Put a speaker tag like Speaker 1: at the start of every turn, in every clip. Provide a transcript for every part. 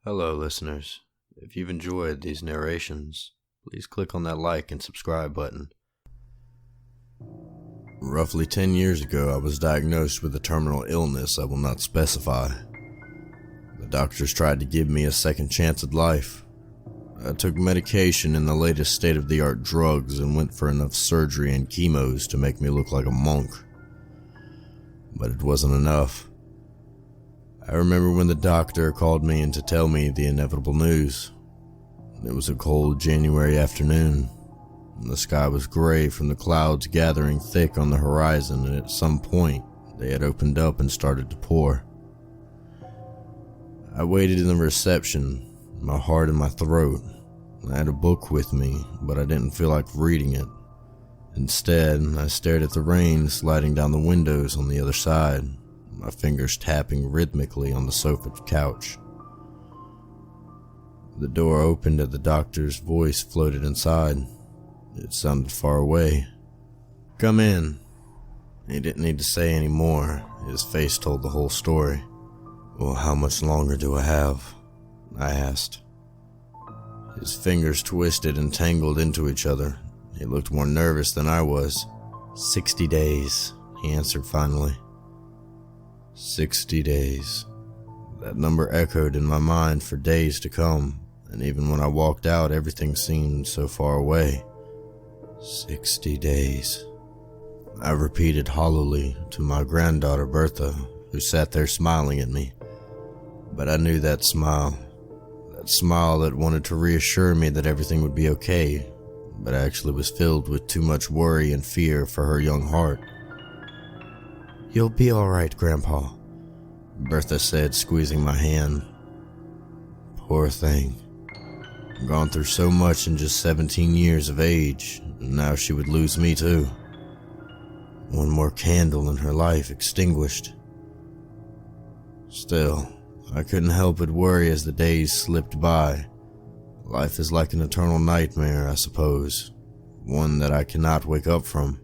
Speaker 1: Hello, listeners. If you've enjoyed these narrations, please click on that like and subscribe button. Roughly 10 years ago, I was diagnosed with a terminal illness I will not specify. The doctors tried to give me a second chance at life. I took medication and the latest state-of-the-art drugs and went for enough surgery and chemos to make me look like a monk. But it wasn't enough. I remember when the doctor called me in to tell me the inevitable news. It was a cold January afternoon. The sky was gray from the clouds gathering thick on the horizon, and at some point, they had opened up and started to pour. I waited in the reception, my heart in my throat. I had a book with me, but I didn't feel like reading it. Instead, I stared at the rain sliding down the windows on the other side, my fingers tapping rhythmically on the sofa couch. The door opened and the doctor's voice floated inside. It sounded far away. "Come in." He didn't need to say any more. His face told the whole story. "Well, how much longer do I have?" I asked. His fingers twisted and tangled into each other. He looked more nervous than I was. 60 days, he answered finally. 60 days. That number echoed in my mind for days to come, and even when I walked out, everything seemed so far away. 60 days. I repeated hollowly to my granddaughter Bertha, who sat there smiling at me. But I knew that smile that wanted to reassure me that everything would be okay, but actually was filled with too much worry and fear for her young heart. "You'll be all right, Grandpa," Bertha said, squeezing my hand. Poor thing. Gone through so much in just 17 years of age, and now she would lose me too. One more candle in her life extinguished. Still, I couldn't help but worry as the days slipped by. Life is like an eternal nightmare, I suppose, one that I cannot wake up from.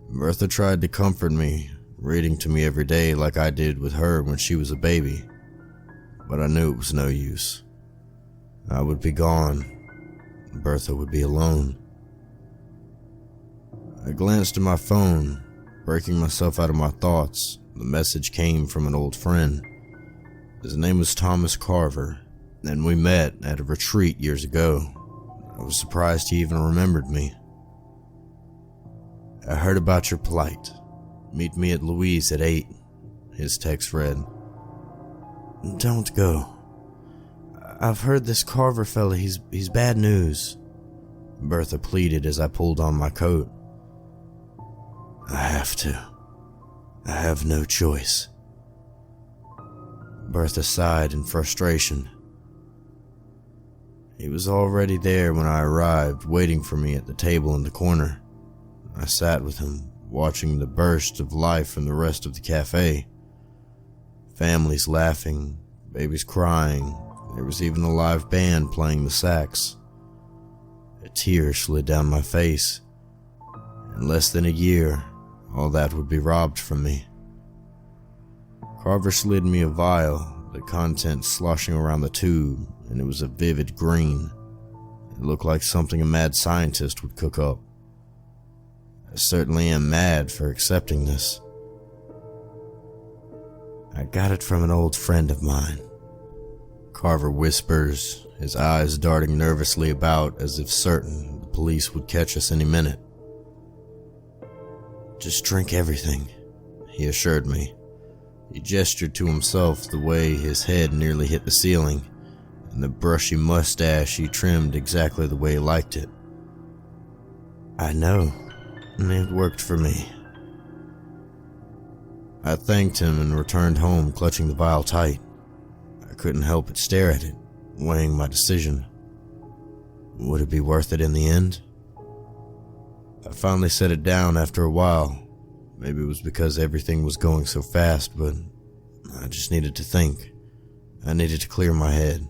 Speaker 1: Bertha tried to comfort me, reading to me every day like I did with her when she was a baby, but I knew it was no use. I would be gone. Bertha would be alone. I glanced at my phone, breaking myself out of my thoughts. The message came from an old friend. His name was Thomas Carver, and we met at a retreat years ago. I was surprised he even remembered me. "I heard about your plight. Meet me at Louise at 8, his text read. "Don't go. I've heard this Carver fella, he's bad news," Bertha pleaded as I pulled on my coat. "I have to. I have no choice." Bertha sighed in frustration. He was already there when I arrived, waiting for me at the table in the corner. I sat with him, watching the burst of life from the rest of the cafe. Families laughing, babies crying. There was even a live band playing the sax. A tear slid down my face. In less than a year, all that would be robbed from me. Carver slid me a vial, the contents sloshing around the tube, and it was a vivid green. It looked like something a mad scientist would cook up. I certainly am mad for accepting this. "I got it from an old friend of mine," Carver whispers, his eyes darting nervously about as if certain the police would catch us any minute. "Just drink everything," he assured me. He gestured to himself the way his head nearly hit the ceiling, and the brushy mustache he trimmed exactly the way he liked it. "I know, and it worked for me." I thanked him and returned home, clutching the vial tight. I couldn't help but stare at it, weighing my decision. Would it be worth it in the end? I finally set it down after a while. Maybe it was because everything was going so fast, but I just needed to think. I needed to clear my head.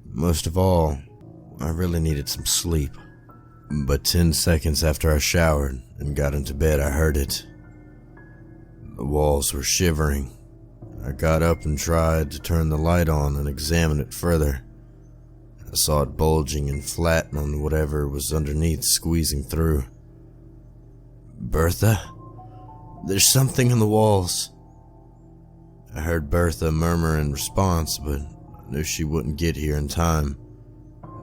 Speaker 1: Most of all, I really needed some sleep. But 10 seconds after I showered and got into bed, I heard it. The walls were shivering. I got up and tried to turn the light on and examine it further. I saw it bulging and flat on whatever was underneath, squeezing through. "Bertha, there's something in the walls." I heard Bertha murmur in response, but I knew she wouldn't get here in time,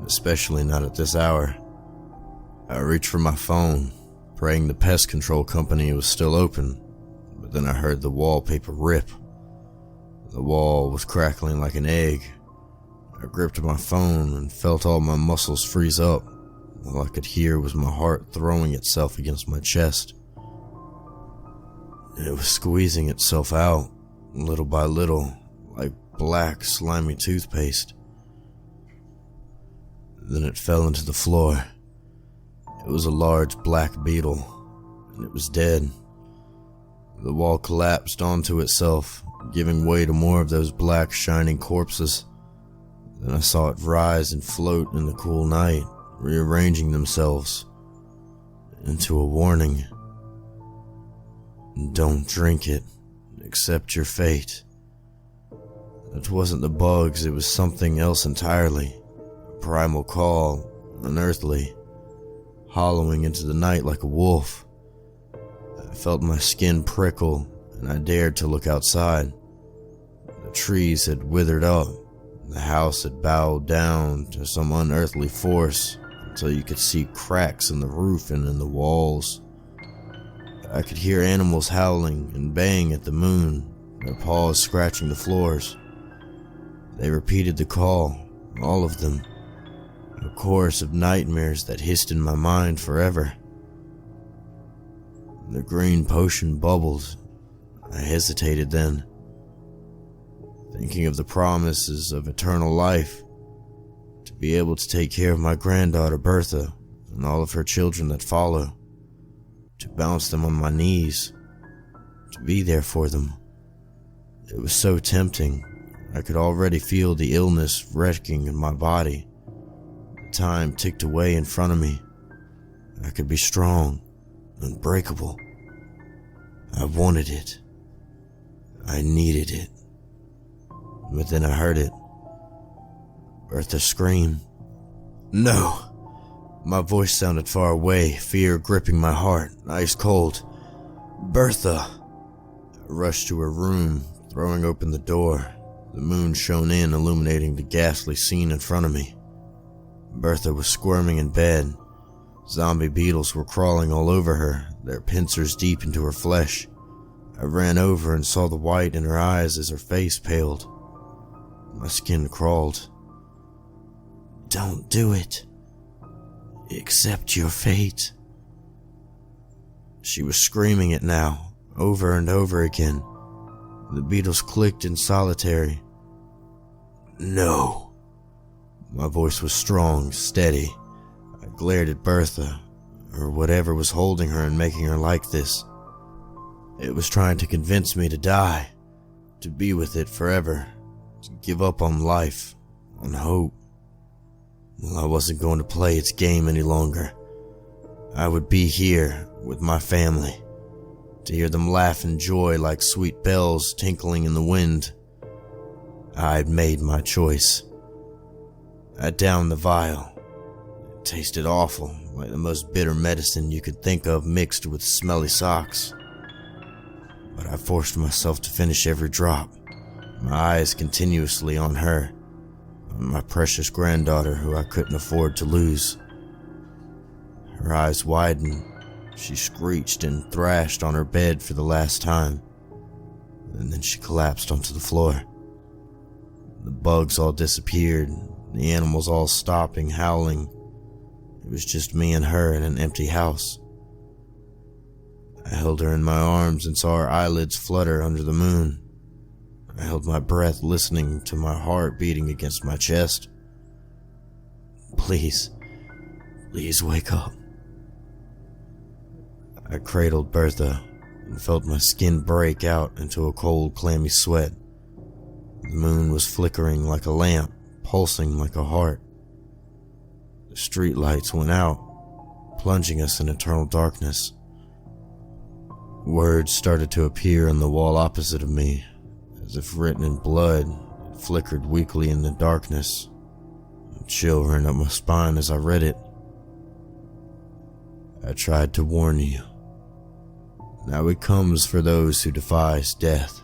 Speaker 1: especially not at this hour. I reached for my phone, praying the pest control company was still open, but then I heard the wallpaper rip. The wall was crackling like an egg. I gripped my phone and felt all my muscles freeze up. All I could hear was my heart throwing itself against my chest. It was squeezing itself out, little by little, like black, slimy toothpaste. Then it fell into the floor. It was a large black beetle, and it was dead. The wall collapsed onto itself, giving way to more of those black, shining corpses. Then I saw it rise and float in the cool night, rearranging themselves into a warning. "Don't drink it. Accept your fate." It wasn't the bugs, it was something else entirely. A primal call, unearthly, hollowing into the night like a wolf. I felt my skin prickle, and I dared to look outside. The trees had withered up. The house had bowed down to some unearthly force until you could see cracks in the roof and in the walls. I could hear animals howling and baying at the moon, their paws scratching the floors. They repeated the call, all of them, a chorus of nightmares that hissed in my mind forever. The green potion bubbled. I hesitated then, thinking of the promises of eternal life, to be able to take care of my granddaughter Bertha and all of her children that follow, to bounce them on my knees, to be there for them. It was so tempting. I could already feel the illness wrecking in my body. The time ticked away in front of me. I could be strong, unbreakable. I wanted it. I needed it. But then I heard it. Bertha scream. "No!" My voice sounded far away, fear gripping my heart, ice cold. "Bertha!" I rushed to her room, throwing open the door. The moon shone in, illuminating the ghastly scene in front of me. Bertha was squirming in bed. Zombie beetles were crawling all over her, their pincers deep into her flesh. I ran over and saw the white in her eyes as her face paled. My skin crawled. "Don't do it. Accept your fate." She was screaming it now, over and over again. The beetles clicked in solitary. "No." My voice was strong, steady. I glared at Bertha, or whatever was holding her and making her like this. It was trying to convince me to die, to be with it forever, to give up on life, on hope. Well, I wasn't going to play its game any longer. I would be here with my family, to hear them laugh in joy like sweet bells tinkling in the wind. I'd made my choice. I downed the vial. It tasted awful, like the most bitter medicine you could think of mixed with smelly socks. But I forced myself to finish every drop, my eyes continuously on her, on my precious granddaughter who I couldn't afford to lose. Her eyes widened. She screeched and thrashed on her bed for the last time, and then she collapsed onto the floor. The bugs all disappeared, the animals all stopping howling. It was just me and her in an empty house. I held her in my arms and saw her eyelids flutter under the moon. I held my breath, listening to my heart beating against my chest. Please wake up." I cradled Bertha and felt my skin break out into a cold, clammy sweat. The moon was flickering like a lamp, pulsing like a heart. The street lights went out, plunging us in eternal darkness. Words started to appear on the wall opposite of me, as if written in blood. It flickered weakly in the darkness. A chill ran up my spine as I read it. I tried to warn you. Now it comes for those who defies death.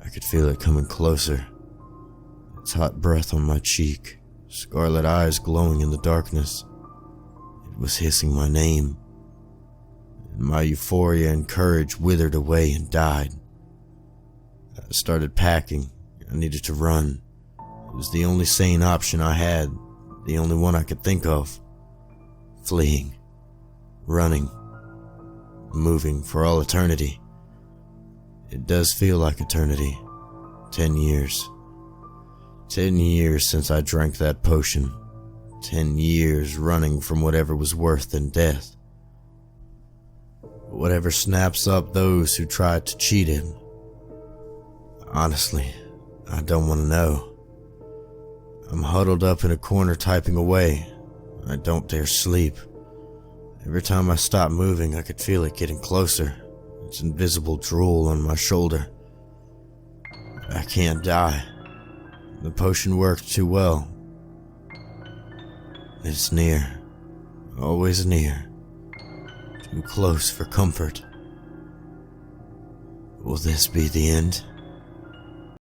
Speaker 1: I could feel it coming closer. Its hot breath on my cheek, scarlet eyes glowing in the darkness. It was hissing my name. And my euphoria and courage withered away and died. I started packing. I needed to run. It was the only sane option I had, the only one I could think of. Fleeing, running, moving for all eternity. It does feel like eternity. 10 years. 10 years since I drank that potion. 10 years running from whatever was worse than death. Whatever snaps up those who tried to cheat it. Honestly, I don't want to know. I'm huddled up in a corner typing away. I don't dare sleep. Every time I stopped moving, I could feel it getting closer. Its invisible drool on my shoulder. I can't die. The potion worked too well. It's near. Always near. Too close for comfort. Will this be the end?